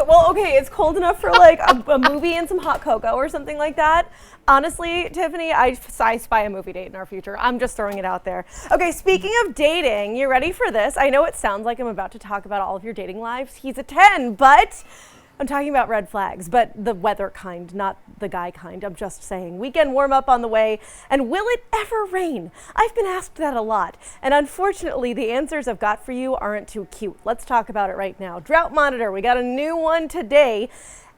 well, okay, it's cold enough for like a movie and some hot cocoa or something like that. Honestly, Tiffany, I spy a movie date in our future. I'm just throwing it out there. Okay, speaking of dating, you ready for this? I know it sounds like I'm about to talk about all of your dating lives. He's a 10, but I'm talking about red flags, but the weather kind, not the guy kind. I'm just saying. Weekend warm up on the way, and will it ever rain? I've been asked that a lot, and unfortunately, the answers I've got for you aren't too cute. Let's talk about it right now. Drought Monitor, we got a new one today.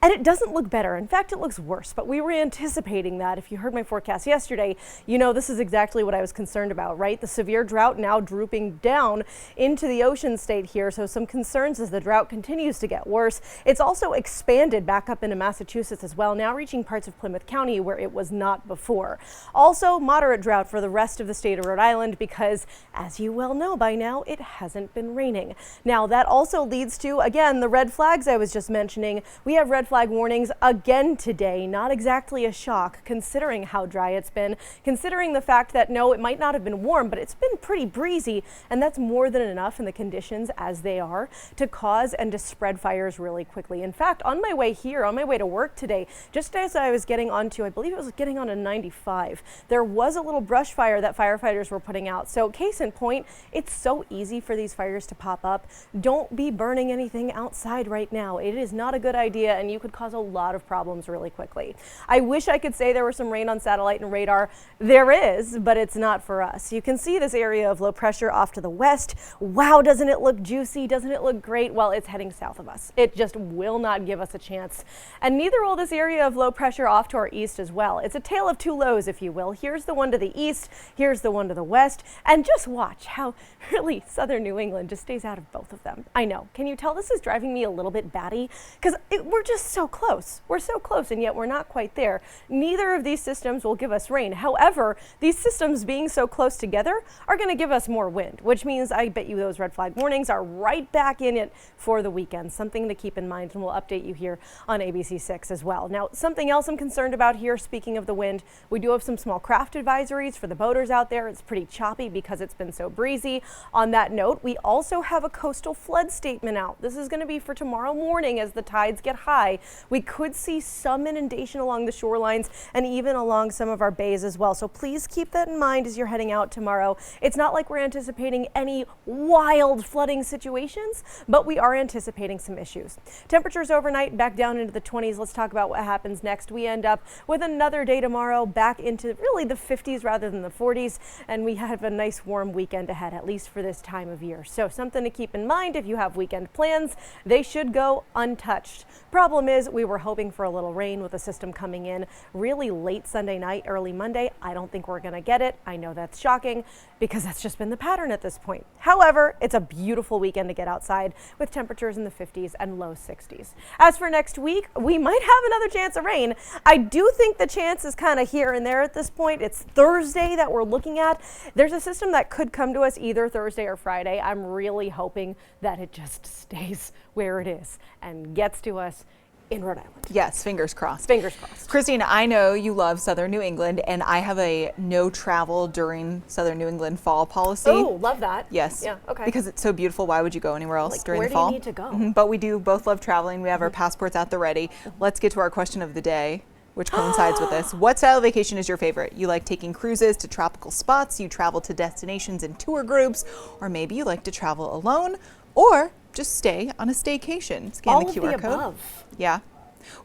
And it doesn't look better. In fact, it looks worse, but we were anticipating that. If you heard my forecast yesterday, you know this is exactly what I was concerned about, right? The severe drought now drooping down into the ocean state here, so some concerns as the drought continues to get worse. It's also expanded back up into Massachusetts as well, now reaching parts of Plymouth County where it was not before. Also, moderate drought for the rest of the state of Rhode Island because, as you well know by now, it hasn't been raining. Now, that also leads to, again, the red flags I was just mentioning. We have red flag warnings again today. Not exactly a shock considering how dry it's been, considering the fact that no, it might not have been warm, but it's been pretty breezy, and that's more than enough in the conditions as they are to cause and to spread fires really quickly. In fact, on my way here, on my way to work today, just as I was getting onto, I believe it was getting on a 95, there was a little brush fire that firefighters were putting out. So case in point, it's so easy for these fires to pop up. Don't be burning anything outside right now. It is not a good idea, and you could cause a lot of problems really quickly. I wish I could say there was some rain on satellite and radar. There is, but it's not for us. You can see this area of low pressure off to the west. Wow, doesn't it look juicy? Doesn't it look great? Well, it's heading south of us. It just will not give us a chance. And neither will this area of low pressure off to our east as well. It's a tale of two lows, if you will. Here's the one to the east, here's the one to the west, and just watch how really southern New England just stays out of both of them. I know. Can you tell this is driving me a little bit batty? Because we're just so close. We're so close, and yet we're not quite there. Neither of these systems will give us rain. However, these systems being so close together are going to give us more wind, which means I bet you those red flag warnings are right back in it for the weekend. Something to keep in mind, and we'll update you here on ABC6 as well. Now, something else I'm concerned about here, speaking of the wind, we do have some small craft advisories for the boaters out there. It's pretty choppy because it's been so breezy. On that note, we also have a coastal flood statement out. This is going to be for tomorrow morning as the tides get high. We could see some inundation along the shorelines and even along some of our bays as well. So please keep that in mind as you're heading out tomorrow. It's not like we're anticipating any wild flooding situations, but we are anticipating some issues. Temperatures overnight back down into the 20s. Let's talk about what happens next. We end up with another day tomorrow back into really the 50s rather than the 40s, and we have a nice warm weekend ahead, at least for this time of year. So something to keep in mind if you have weekend plans. They should go untouched. Problem is, we were hoping for a little rain with the system coming in really late Sunday night, early Monday. I don't think we're going to get it. I know that's shocking because that's just been the pattern at this point. However, it's a beautiful weekend to get outside with temperatures in the 50s and low 60s. As for next week, we might have another chance of rain. I do think the chance is kind of here and there at this point. It's Thursday that we're looking at. There's a system that could come to us either Thursday or Friday. I'm really hoping that it just stays where it is and gets to us in Rhode Island. Yes, fingers crossed. Fingers crossed. Christine, I know you love Southern New England, and I have a no travel during Southern New England fall policy. Oh, love that. Yes. Yeah, okay. Because it's so beautiful. Why would you go anywhere else during the fall? Where do you need to go? But we do both love traveling. We have our passports at the ready. Let's get to our question of the day, which coincides with this. What style of vacation is your favorite? You like taking cruises to tropical spots, you travel to destinations in tour groups, or maybe you like to travel alone, or just stay on a staycation. Scan All the QR of the code. above. Yeah.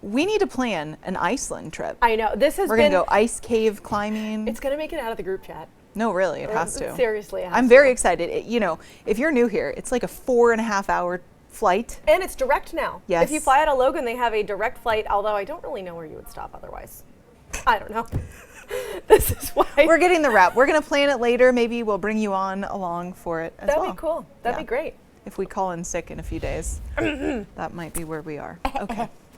We need to plan an Iceland trip. I know. This has We're been... going to go ice cave climbing. It's going to make it out of the group chat. No, really, it has to. Seriously, it has I'm to. very excited. You know, if you're new here, it's like a 4.5 hour flight. And it's direct now. Yes. If you fly out of Logan, they have a direct flight, although I don't really know where you would stop otherwise. I don't know. This is why. We're getting the wrap. We're going to plan it later. Maybe we'll bring you on along for it as well. That'd be cool. That'd be great. If we call in sick in a few days, that might be where we are. Okay.